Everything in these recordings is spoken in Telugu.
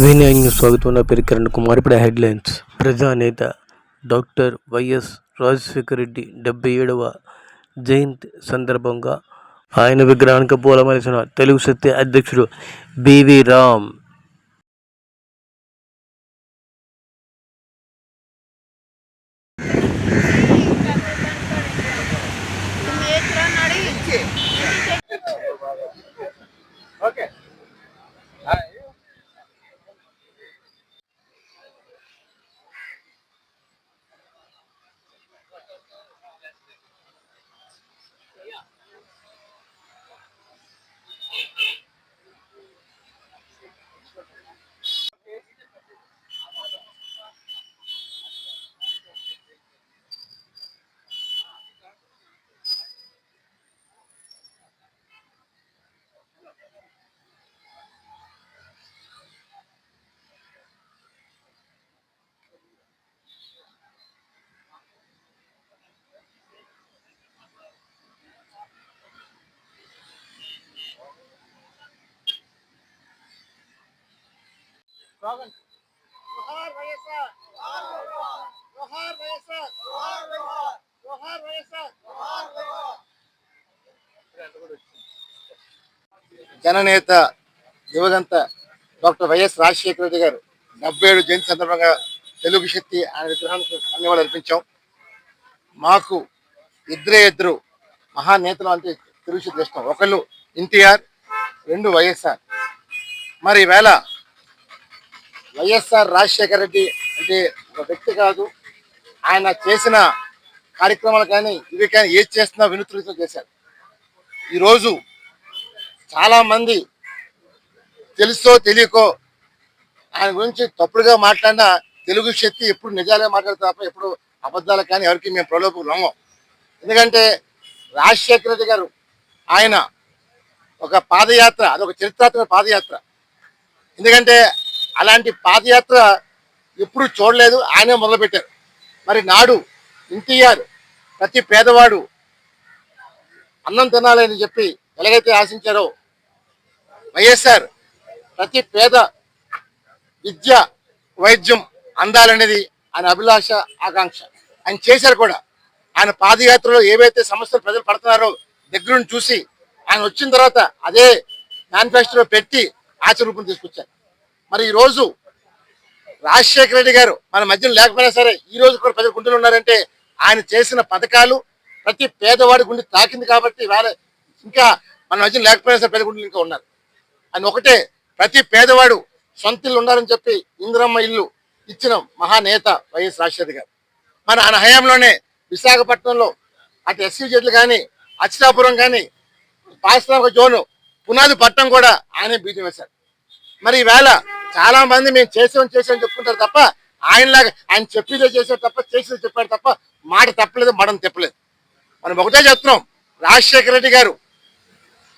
వినయంగా స్వాగతం. నా పేరు కిరణ్ కుమార్. ఇప్పుడు హెడ్లైన్స్. ప్రజానేత డాక్టర్ వైఎస్ రాజశేఖర రెడ్డి 77వ జయంతి సందర్భంగా ఆయన విగ్రహానికి పూలమాలేసిన తెలుగు శక్తి అధ్యక్షుడు బివి రామ్. జననేత యువగంత డాక్టర్ వైఎస్ రాజశేఖర రెడ్డి గారు 77 జయంతి సందర్భంగా తెలుగు శక్తి ఆయన విగ్రహానికి ధన్యవాదాలు అర్పించాం. మాకు ఇద్దరు మహానేతలు అంటే తెలుగు శక్తి ఇష్టం. ఒకళ్ళు ఎన్టీఆర్, రెండు వైఎస్ఆర్. మరి ఈవేళ వైఎస్ఆర్ రాజశేఖర రెడ్డి అంటే ఒక వ్యక్తి కాదు, ఆయన చేసిన కార్యక్రమాలు కానీ ఇవి కానీ ఏది చేస్తున్నా వినూత్నంగా చేశారు. ఈరోజు చాలామంది తెలుసో తెలియకో ఆయన గురించి తప్పుడుగా మాట్లాడినా తెలుగు శక్తి ఎప్పుడు నిజాలే మాట్లాడతా తప్ప ఎప్పుడు అబద్ధాలు కానీ ఎవరికి మేము ప్రలోభం లొంగం. ఎందుకంటే రాజశేఖర రెడ్డి గారు ఆయన ఒక పాదయాత్ర, అదొక చరిత్రాత్మక పాదయాత్ర. ఎందుకంటే అలాంటి పాదయాత్ర ఎప్పుడు చూడలేదు, ఆయనే మొదలుపెట్టారు. మరి నాడు ఎన్టీఆర్ ప్రతి పేదవాడు అన్నం తినాలని చెప్పి ఎలాగైతే ఆశించారో, వైఎస్ఆర్ ప్రతి పేద విద్య వైద్యం అందాలనేది ఆయన అభిలాష, ఆకాంక్ష. ఆయన చేశారు కూడా. ఆయన పాదయాత్రలో ఏవైతే సమస్యలు ప్రజలు పడుతున్నారో దగ్గరుండి చూసి ఆయన వచ్చిన తర్వాత అదే మేనిఫెస్టోలో పెట్టి ఆచరూపం తీసుకొచ్చారు. మరి ఈరోజు రాజశేఖర రెడ్డి గారు మన మధ్యలో లేకపోయినా సరే ఈ రోజు కూడా ప్రజలు గుండెలు ఉన్నారంటే ఆయన చేసిన పథకాలు ప్రతి పేదవాడి గుండె తాకింది కాబట్టి వేళ ఇంకా మన మధ్యలో లేకపోయినా సరే ప్రజల గుండెలు ఇంకా ఉన్నారు. ఆయన ఒకటే, ప్రతి పేదవాడు సొంత ఇల్లు ఉండాలని చెప్పి ఇందిరమ్మ ఇల్లు ఇచ్చిన మహానేత వైఎస్ రాజశేఖర గారు. మన ఆయన హయాంలోనే విశాఖపట్నంలో అటు ఎస్సీ జెడ్లు కానీ, అచ్చినాపురం కానీ, పారిశ్రామిక జోను పునాది పట్టణం కూడా ఆయనే బీజం వేశారు. మరి ఈవేళ చాలా మంది మేము చేసామని చెప్పుకుంటారు తప్ప ఆయనలాగా ఆయన చెప్పేదే చేశారు తప్ప చేసేది చెప్పాడు తప్ప మాట తప్పలేదు, మడం తిప్పలేదు. మనం ఒకటే చెప్తున్నాం, రాజశేఖర రెడ్డి గారు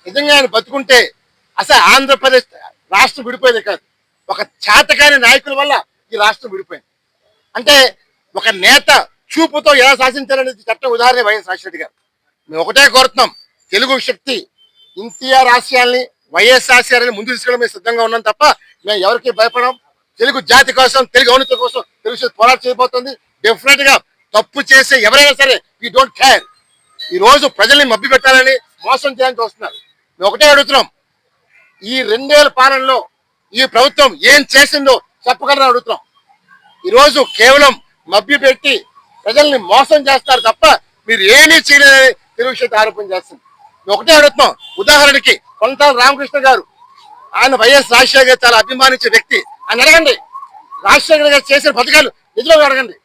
నిజంగా ఆయన బతుకుంటే అసలు ఆంధ్రప్రదేశ్ రాష్ట్రం విడిపోయేది కాదు. ఒక చేతకాని నాయకుల వల్ల ఈ రాష్ట్రం విడిపోయింది. అంటే ఒక నేత చూపుతో ఎలా శాసించారనేది చట్టం ఉదాహరణ వైఎస్ రాజశేఖర గారు. మేము ఒకటే కోరుతున్నాం, తెలుగు శక్తి ఎన్టీఆర్ ఆశయాల్ని, వైఎస్ ఆశయాలని ముందు తీసుకెళ్ళడం మేము సిద్ధంగా ఉన్నాం తప్ప మేము ఎవరికి భయపడం. తెలుగు జాతి కోసం, తెలుగు ఔన్నత్యం కోసం తెలుగు శక్తి పోరాటం చేయబోతుంది. డెఫినెట్ గా తప్పు చేసే ఎవరైనా సరే వీ డోంట్ కేర్. ఈ రోజు ప్రజల్ని మభ్య పెట్టాలని, మోసం చేయాలని చూస్తున్నారు. మేము ఒకటే అడుగుతున్నాం, ఈ 2 ఏళ్ల పాలనలో ఈ ప్రభుత్వం ఏం చేసిందో చెప్పగలరని అడుగుతున్నాం. ఈరోజు కేవలం మభ్య పెట్టి ప్రజల్ని మోసం చేస్తారు తప్ప మీరు ఏమీ చేయలేదని తెలుగు శక్తి ఆరోపణ చేస్తుంది. మేము ఒకటే అడుగుతున్నాం, ఉదాహరణకి కొంటాల రామకృష్ణ గారు, ఆయన వైఎస్ రాజశేఖర గారు చాలా అభిమానించే వ్యక్తి. ఆయన అడగండి, రాజశేఖర గారు చేసిన పథకాలు నిజంగా అడగండి.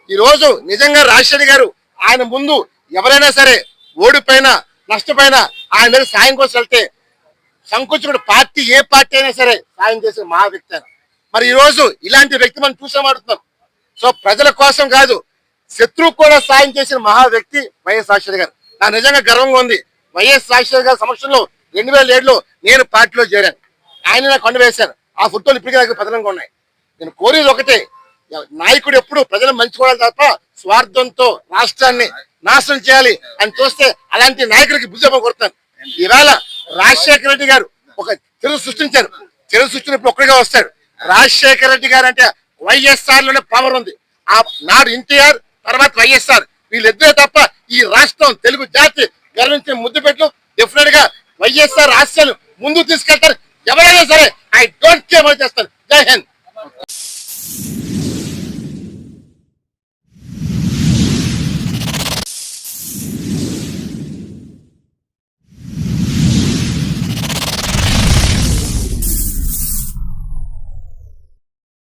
ఈరోజు నిజంగా రాజశేఖర గారు ఆయన ముందు ఎవరైనా సరే ఓడిపోయినా నష్టపోయినా ఆయన మీద సాయం కోసం వెళ్తే సంకోచకుడు పార్టీ, ఏ పార్టీ అయినా సరే సాయం చేసే మహా వ్యక్తి ఆయన. మరి ఈరోజు ఇలాంటి వ్యక్తి మనం చూసామాడుతున్నాం. సో ప్రజల కోసం కాదు, శత్రువు కూడా సాయం చేసిన మహా వ్యక్తి వైఎస్ రాజశేఖర గారు. నాకు నిజంగా గర్వంగా ఉంది. వైఎస్ రాజశేఖర గారి సమక్షంలో 2007లో నేను పార్టీలో చేరాను. ఆయన నాకు కొండ వేశారు. ఆ ఫోటోలు ఇప్పటికీ నాకు పతనంగా ఉన్నాయి. నేను కోరేది ఒకటే, నాయకుడు ఎప్పుడు ప్రజలు మంచుకోవాలి తప్ప స్వార్థంతో రాష్ట్రాన్ని నాశనం చేయాలి అని చూస్తే అలాంటి నాయకుడికి బుద్ధి కొడతాను. ఈవేళ రాజశేఖర రెడ్డి గారు ఒక తెలుగు సృష్టించారు. తెలుగు సృష్టించినప్పుడు ఒక్కడిగా వస్తాడు. రాజశేఖర రెడ్డి గారు అంటే వైఎస్ఆర్ లోనే పవర్ ఉంది. ఆ నాడు ఎన్టీఆర్, తర్వాత వైఎస్ఆర్, వీళ్ళిద్దరే తప్ప ఈ రాష్ట్రం తెలుగు జాతి గర్వించిన ముద్దు పెట్టు. డెఫినెట్ గా వైఎస్ఆర్ ఆశయాలు ముందుకు తీసుకెళ్తారు. ఎవరైనా సరే ఐ డోంట్ కేర్ చేస్తాను. జై హింద్.